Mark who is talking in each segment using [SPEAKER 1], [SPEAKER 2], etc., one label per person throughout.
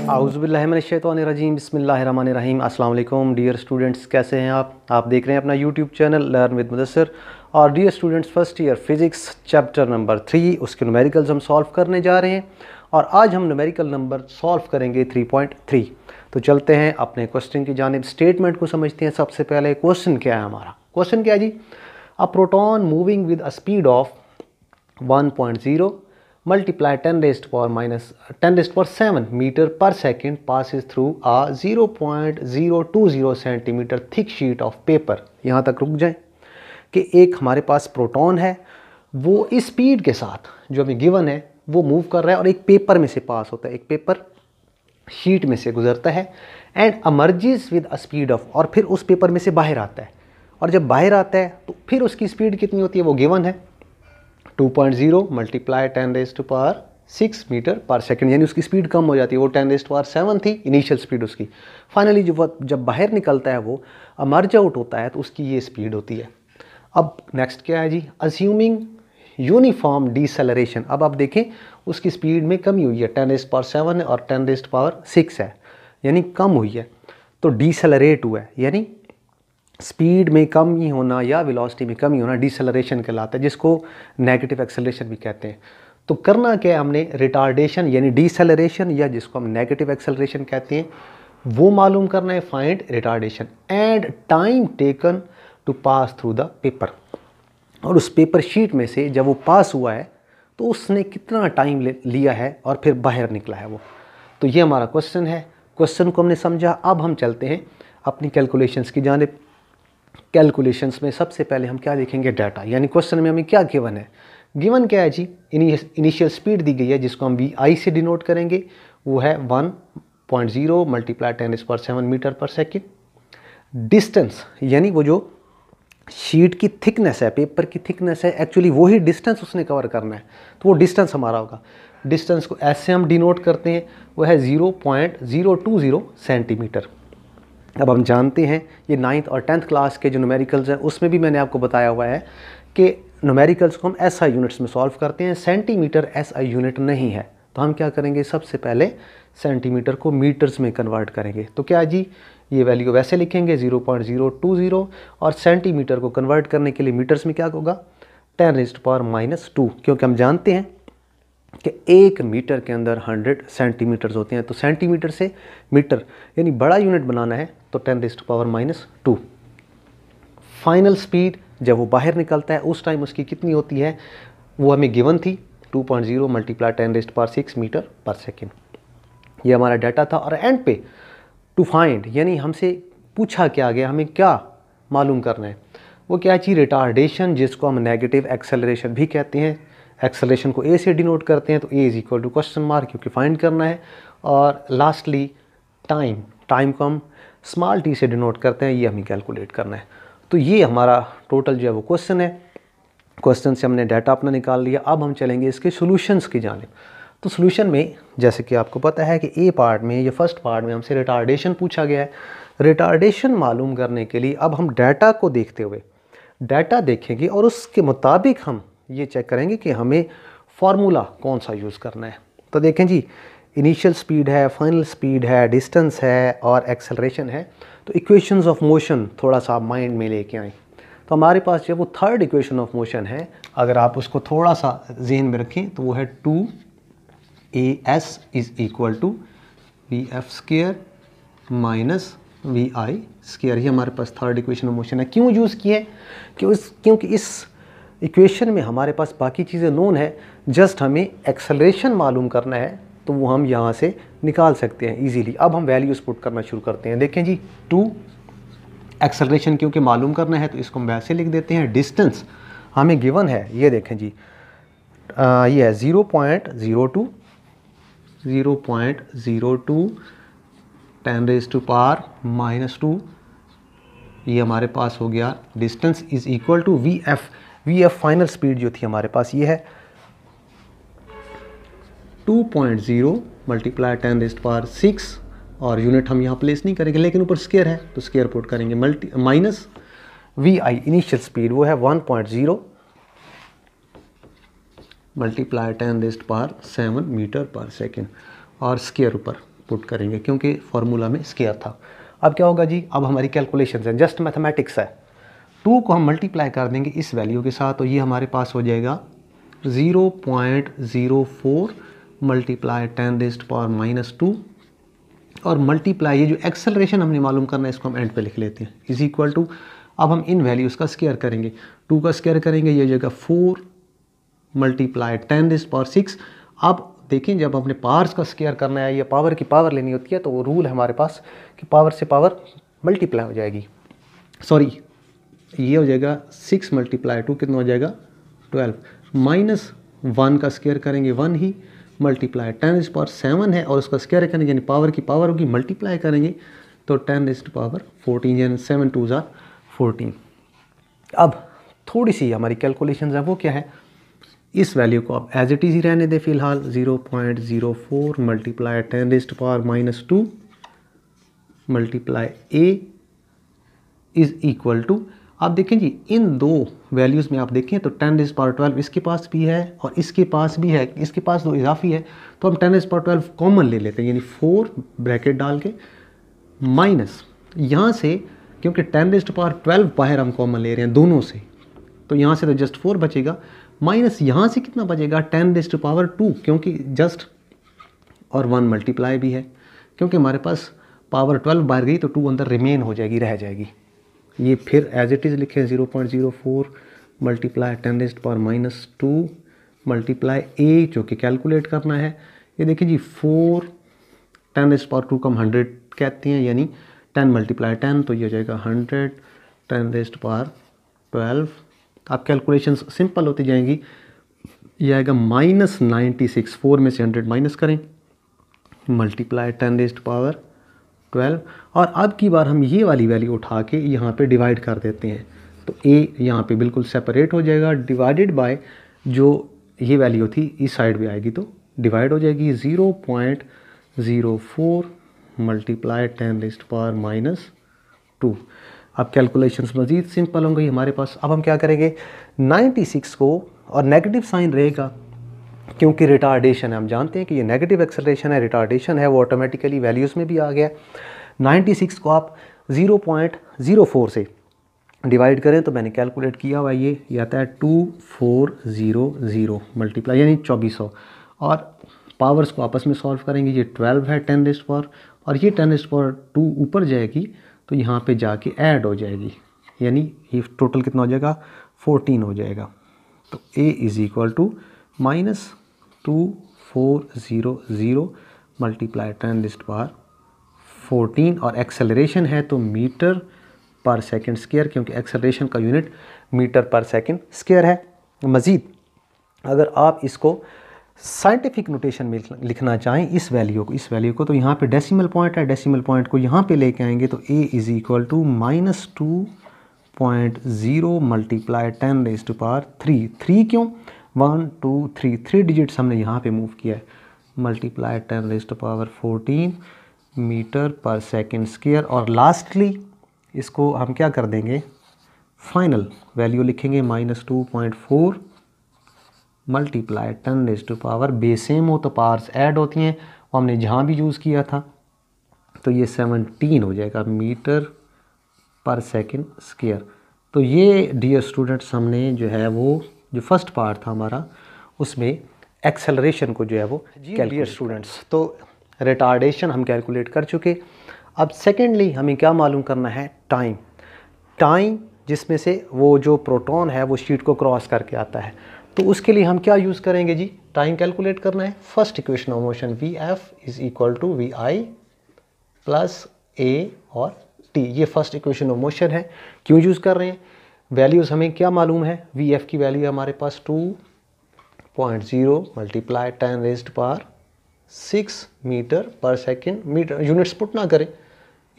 [SPEAKER 1] आउज़ुबिल्लाहिमिनश्शैतानिर्रजीम बिस्मिल्लाहिर्रहमानिर्रहीम। अस्सलाम वालेकुम डियर स्टूडेंट्स, कैसे हैं आप देख रहे हैं अपना YouTube channel learn with Mudassir. और dear students, first year physics chapter number 3 उसके न्यूमेरिकल्स हम सॉल्व करने जा रहे हैं और आज हम न्यूमेरिकल नंबर सॉल्व करेंगे 3.3। तो चलते हैं अपने क्वेश्चन की जानिब, स्टेटमेंट को समझते हैं। सबसे पहले क्वेश्चन क्या है हमारा? क्वेश्चन क्या है जी? A proton moving with a speed of 1.0 multiply 10 raised to power minus 10 raised to power 7 meter per second passes through a 0.020 centimeter thick sheet of paper। यहाँ तक रुक जाएं कि एक हमारे पास प्रोटॉन है, वो इस स्पीड के साथ जो हमें गिवन है वो मूव कर रहा है और एक पेपर में से पास होता है, एक पेपर शीट में से गुजरता है and emerges with a speed of, और फिर उस पेपर में से बाहर आता है। और जब बाहर आता है तो फिर उसकी स्पीड कितनी होती है, वो गिवन है 2.0 multiply 10 raise to power 6 metre per second, यानी उसकी स्पीड कम हो जाती है। वो 10 रेज़ टू पावर 7 थी इनिशियल स्पीड उसकी। फाइनली जब बाहर निकलता है वो मर्ज आउट होता है तो उसकी ये स्पीड होती है। अब नेक्स्ट क्या है जी? Assuming uniform deceleration. अब आप देखें उसकी स्पीड में कमी हुई है, 10 रेज़ टू पावर 7 है और 10 रेज़ टू पावर 6 है, यानी कम हुई है। तो डिसेलरेट हुआ है, यानी स्पीड में कमी होना या वेलोसिटी में कमी होना डिसेलरेशन कहलाता है, जिसको नेगेटिव एक्सेलरेशन भी कहते हैं। तो करना क्या है हमने? रिटार्डेशन यानी डिसेलरेशन, या जिसको हम नेगेटिव एक्सेलरेशन कहते हैं, वो मालूम करना है। Find retardation and time taken to pass through the paper. और उस पेपर शीट में से जब वो पास हुआ है तो उसने कितना टाइम लिया है और फिर बाहर निकला है वो। तो ये हमारा क्वेश्चन है। क्वेश्चन को हमने समझा। अब हम चलते हैं अपनी कैलकुलेशंस की जानिब। कैलकुलेशंस में सबसे पहले हम क्या देखेंगे? डाटा, यानी क्वेश्चन में हमें क्या गिवन है। गिवन क्या है जी? इनिशियल स्पीड दी गई है जिसको हम वी से डिनोट करेंगे, वो है 1.0 multiply 10 raise to power 7 metre per second. Distance यानी वो जो शीट की थिकनेस है, पेपर की थिकनेस है, एक्चुअली वही डिस्टेंस उसने कवर करना है, तो वो डिस्टेंस हमारा होगा। डिस्टेंस को ऐसे हम डिनोट करते हैं, वो है 0.020 सेंटीमीटर। अब हम जानते हैं ये 9th और 10th क्लास के जो न्यूमेरिकल्स हैं उसमें भी मैंने आपको बताया हुआ है कि न्यूमेरिकल्स को हम SI यूनिट्स में सॉल्व करते हैं। सेंटीमीटर SI यूनिट नहीं है, तो हम क्या करेंगे? सबसे पहले सेंटीमीटर को मीटर्स में कन्वर्ट करेंगे। तो क्या जी, ये वैल्यू वैसे लिखेंगे 0.020, और सेंटीमीटर को कन्वर्ट करने के लिए मीटर्स में क्या होगा? 10 रेज़ टू पावर -2, क्योंकि हम जानते हैं कि 1 मीटर के अंदर 100 सेंटीमीटर्स होते हैं। तो सेंटीमीटर से मीटर यानी बड़ा यूनिट बनाना है तो 10 raise to power -2। Final speed जब वो बाहर निकलता है उस टाइम उसकी कितनी होती है, वो हमें गिवन थी 2.0 multiply 10 raise to power 6 metre per second. ये हमारा डाटा था। और एंड पे टू फाइंड, यानी हमसे पूछा क्या गया, हमें क्या मालूम करना है, वो क्या चीज़? रिटार्डेशन, जिसको हम नेगेटिव एक्सेलरेशन भी कहते हैं। एक्सेलरेशन को ए से डिनोट करते हैं, तो A is equal to question mark, क्योंकि फाइंड करना है। और लास्टली टाइम को हम स्मॉल टी से डिनोट करते हैं, ये हमें कैलकुलेट करना है। तो ये हमारा टोटल जो है वो क्वेश्चन है। क्वेश्चन से हमने डाटा अपना निकाल लिया। अब हम चलेंगे इसके सॉल्यूशंस की जानिब। तो सॉल्यूशन में जैसे कि आपको पता है कि ए पार्ट में या फर्स्ट पार्ट में हमसे रिटार्डेशन पूछा गया है। रिटार्डेशन मालूम करने के लिए अब हम डाटा को देखते हुए डाटा देखेंगे और उसके मुताबिक हम ये चेक करेंगे कि हमें फार्मूला कौन सा यूज़ करना है। तो देखें जी, इनिशियल स्पीड है, फाइनल स्पीड है, डिस्टेंस है और एक्सेलरेशन है। तो इक्वेशंस ऑफ मोशन थोड़ा सा माइंड में लेके आएँ। तो हमारे पास जो वो थर्ड इक्वेशन ऑफ मोशन है, अगर आप उसको थोड़ा सा जहन में रखें तो वो है 2AS is equal to VF square minus VI square. ये हमारे पास थर्ड इक्वेशन ऑफ मोशन है। क्यों यूज़ किए? क्योंकि इस इक्वेशन में हमारे पास बाकी चीज़ें नोन है, जस्ट हमें एक्सेलरेशन मालूम करना है तो वो हम यहाँ से निकाल सकते हैं इजीली। अब हम वैल्यूज़ पुट करना शुरू करते हैं। देखें जी, 2 एक्सेलरेशन क्योंकि मालूम करना है तो इसको हम वैसे लिख देते हैं। डिस्टेंस हमें गिवन है, ये देखें जी, ये है 0.02 10 रेज़ टू पावर -2। ये हमारे पास हो गया। Distance is equal to VF final speed जो थी हमारे पास ये है 2.0 मल्टीप्लाई 10 रेज़ टू पावर 6, और यूनिट हम यहाँ प्लेस नहीं करेंगे लेकिन ऊपर स्क्वायर है तो स्क्वायर पुट करेंगे, माइनस VI इनिशियल स्पीड वो है 1.0 multiply 10 raise to power 7 metre per second. और स्क्वायर ऊपर पुट करेंगे क्योंकि फार्मूला में स्क्वायर था। अब क्या होगा जी, अब हमारी कैलकुलेशन है, जस्ट मैथमेटिक्स है। 2 को हम मल्टीप्लाई कर देंगे इस वैल्यू के साथ, तो ये हमारे पास हो जाएगा 0.04 मल्टीप्लाई 10⁻⁻², और मल्टीप्लाई ये जो एक्सेलरेशन हमने मालूम करना है इसको हम एंड पे लिख लेते हैं, इज इक्वल टू, अब हम इन वैल्यूज़ का स्क्वायर करेंगे। 2 का स्क्वायर करेंगे, ये हो जाएगा 4 मल्टीप्लाई 10⁻⁶। अब देखें, जब अपने पावर्स का स्क्वायर करना है या पावर की पावर लेनी होती है तो वो रूल है हमारे पास कि पावर से पावर मल्टीप्लाई हो जाएगी। सॉरी, ये हो जाएगा 6 मल्टीप्लाई 2 कितना हो जाएगा 12, माइनस 1 का स्क्वायर करेंगे 1 ही, मल्टीप्लाई 10⁻7 है और उसका स्क्वायर करेंगे यानी पावर की पावर होगी, मल्टीप्लाई करेंगे तो 10⁻14 यानी 7 2 ज़ा 14। अब थोड़ी सी हमारी कैलकुलेशन है वो क्या है, इस वैल्यू को आप एज इट इज़ ही रहने दें फिलहाल। 0.04 multiply 10⁻² multiply a is equal to, आप देखें जी इन दो वैल्यूज़ में आप देखें तो 10⁻12 इसके पास भी है और इसके पास भी है, इसके पास 2 इजाफी है, तो हम 10⁻12 कॉमन ले लेते हैं यानी 4 ब्रैकेट डाल के माइनस यहाँ से, क्योंकि 10⁻12 बाहर हम कॉमन ले रहे हैं दोनों से, तो यहाँ से तो जस्ट 4 बचेगा, माइनस यहाँ से कितना बचेगा 10⁻2 क्योंकि जस्ट, और 1 मल्टीप्लाई भी है क्योंकि हमारे पास पावर 12 बाहर गई तो 2 अंदर रिमेन हो जाएगी, रह जाएगी। ये फिर एज इट इज़ लिखें 0.04 मल्टीप्लाई 10⁻² मल्टीप्लाई a जो कि कैलकुलेट करना है। ये देखिए जी 4 10⁻² को हम 100 कहते हैं यानी 10 मल्टीप्लाई 10 तो ये हो जाएगा 100 10⁻12। आप कैलकुलेशन सिंपल होती जाएंगी, ये आएगा -96, 4 में से 100 माइनस करें मल्टीप्लाई 10⁻12, और अब की बार हम ये वाली वैल्यू उठा के यहाँ पे डिवाइड कर देते हैं तो a यहाँ पे बिल्कुल सेपरेट हो जाएगा, डिवाइडेड बाय जो ये वैल्यू थी इस साइड भी आएगी तो डिवाइड हो जाएगी 0.04 मल्टीप्लाई 10⁻²। अब कैलकुलेशंस मज़ीद सिंपल होंगी हमारे पास। अब हम क्या करेंगे, 96 को, और नेगेटिव साइन रहेगा क्योंकि रिटार्डेशन है, हम जानते हैं कि ये नेगेटिव एक्सेलरेशन है, रिटार्डेशन है, वो ऑटोमेटिकली वैल्यूज़ में भी आ गया। 96 को आप 0.04 से डिवाइड करें तो मैंने कैलकुलेट किया हुआ, ये आता है 2400 मल्टीप्लाई यानी 2400, और पावर्स को आपस में सॉल्व करेंगे, ये 12 है 10⁻, और ये 10⁻2 ऊपर जाएगी तो यहाँ पे जाके ऐड हो जाएगी यानी ये टोटल कितना हो जाएगा 14 हो जाएगा। तो a is equal to -2400 multiply 10⁻14, और एक्सेलरेशन है तो मीटर पर सेकंड स्क्वायर क्योंकि एक्सेलरेशन का unit metre per second square है। मज़ीद अगर आप इसको साइंटिफिक नोटेशन में लिखना चाहें इस वैल्यू को तो यहाँ पे डेसिमल पॉइंट है, डेसिमल पॉइंट को यहाँ पे लेके आएंगे तो a is equal to -2.0 multiply 10⁻3। 3 क्यों, 1 2 3 डिजिट्स हमने यहाँ पे मूव किया है, multiply 10⁻14 metre per second square, और लास्टली इसको हम क्या कर देंगे, फाइनल वैल्यू लिखेंगे -2.4 मल्टीप्लाई 10⁻, बेस सेम हो तो पावर्स ऐड होती हैं, और हमने जहाँ भी यूज़ किया था तो ये 17 हो जाएगा मीटर पर सेकंड स्क्वायर। तो ये डियर स्टूडेंट्स हमने जो है वो जो फर्स्ट पार्ट था हमारा उसमें एक्सेलरेशन को जो है वो डियर स्टूडेंट्स, तो रिटार्डेशन हम कैलकुलेट कर चुके। अब सेकेंडली हमें क्या मालूम करना है, टाइम जिसमें से वो जो प्रोटॉन है वो शीट को क्रॉस करके आता है, तो उसके लिए हम क्या यूज़ करेंगे जी, टाइम कैलकुलेट करना है। First equation of motion Vf is equal to Vi plus A और T, ये फर्स्ट इक्वेशन ऑफ मोशन है। क्यों यूज़ कर रहे हैं, वैल्यूज़ हमें क्या मालूम है, Vf की वैल्यू हमारे पास 2.0 multiply 10⁻6 metre per second, metre units put ना करें,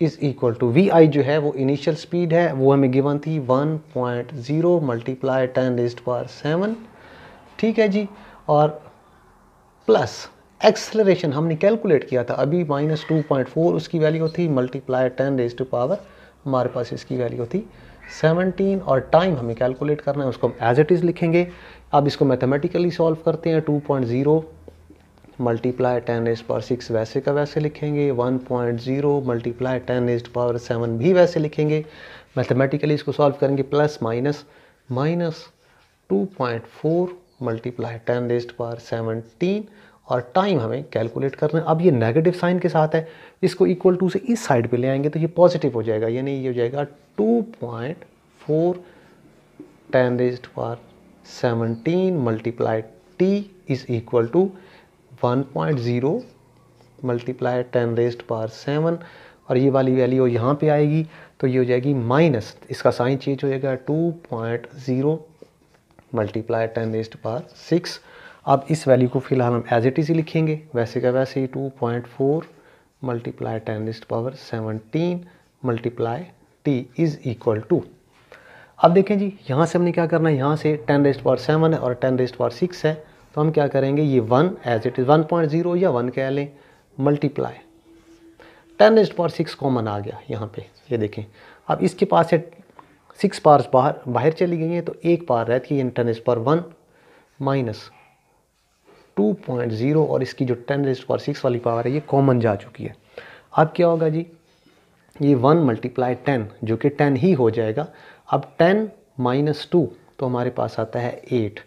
[SPEAKER 1] इज़ इक्वल टू Vi जो है वो इनिशियल स्पीड है, वो हमें गिवन थी 1.0 मल्टीप्लाई 10⁻7, ठीक है जी, और प्लस एक्सेलरेशन हमने कैलकुलेट किया था अभी -2.4 उसकी वैल्यू थी, मल्टीप्लाई 10⁻, हमारे पास इसकी वैल्यू थी 17, और टाइम हमें कैलकुलेट करना है, उसको हम एज इट इज़ लिखेंगे। अब इसको मैथमेटिकली सॉल्व करते हैं, 2.0 मल्टीप्लाई 10⁻⁶ वैसे का वैसे लिखेंगे, 1.0 मल्टीप्लाई 10⁻⁷ भी वैसे लिखेंगे। मैथमेटिकली इसको सॉल्व करेंगे, प्लस माइनस 2.4 मल्टीप्लाई 10⁻17 और टाइम हमें कैलकुलेट करना है। अब ये नेगेटिव साइन के साथ है, इसको इक्वल टू से इस साइड पे ले आएंगे तो ये पॉजिटिव हो जाएगा, यानी ये हो जाएगा 2.4 10⁻17 multiply t is equal to 1.0 multiply 10⁻7 और ये वाली वैल्यू यहाँ पे आएगी तो ये हो जाएगी माइनस, इसका साइन चेंज हो जाएगा 2.0 मल्टीप्लाई 10⁻6। अब इस वैल्यू को फिलहाल हम एज इट इज ही लिखेंगे, वैसे का वैसे ही 2.4 multiply 10⁻17 multiply t is equal to. अब देखें जी, यहाँ से हमने क्या करना है, यहाँ से 10⁻7 है और 10⁻6 है, तो हम क्या करेंगे, ये 1 एज इट इज़ 1.0 या 1 कह लें, मल्टीप्लाई 10⁻6 कॉमन आ गया यहाँ पे, ये देखें। अब इसके पास से 6 पार्स बाहर चली गई हैं तो एक पार रहती है 10⁻1 माइनस 2.0 और इसकी जो 10⁻6 वाली पावर है ये कॉमन जा चुकी है। अब क्या होगा जी, ये 1 मल्टीप्लाई 10 जो कि 10 ही हो जाएगा। अब 10 - 2 तो हमारे पास आता है 8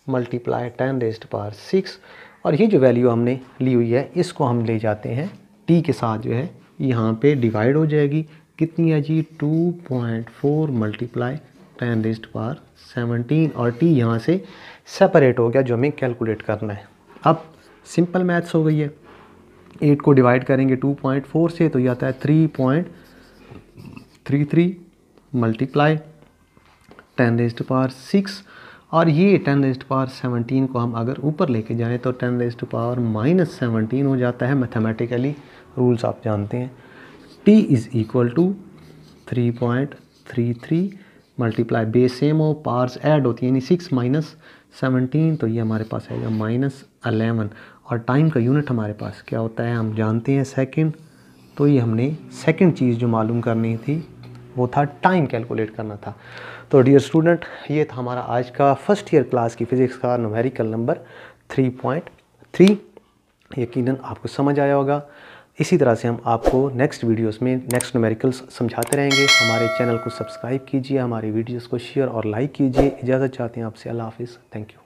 [SPEAKER 1] मल्टीप्लाई 10⁻6 और ये जो वैल्यू हमने ली हुई है इसको हम ले जाते हैं t के साथ, जो है यहाँ पे डिवाइड हो जाएगी, कितनी है जी 2.4 मल्टीप्लाई 10⁻17 और t यहाँ से सेपरेट हो गया जो हमें कैलकुलेट करना है। अब सिंपल मैथ्स हो गई है, 8 को डिवाइड करेंगे 2.4 से तो ये आता है 3.33 मल्टीप्लाई 10⁻6 और ये 10⁻17 को हम अगर ऊपर लेके जाएं तो 10⁻−17 हो जाता है। मैथमेटिकली रूल्स आप जानते हैं, t is equal to 3.33 multiply, base same हो, पार्स ऐड होती है, यानी 6 - 17 तो ये हमारे पास आएगा -11 और टाइम का यूनिट हमारे पास क्या होता है हम जानते हैं, सेकंड। तो ये हमने सेकंड चीज़ जो मालूम करनी थी वो था टाइम कैलकुलेट करना था। तो डियर स्टूडेंट, ये था हमारा आज का फर्स्ट ईयर क्लास की फ़िज़िक्स का न्यूमेरिकल नंबर 3.3। यकीनन आपको समझ आया होगा। इसी तरह से हम आपको नेक्स्ट वीडियोस में नेक्स्ट न्यूमेरिकल्स समझाते रहेंगे। हमारे चैनल को सब्सक्राइब कीजिए, हमारी वीडियोस को शेयर और लाइक कीजिए। इजाज़त चाहते हैं आपसे, अल्लाह हाफ़िज़, थैंक यू।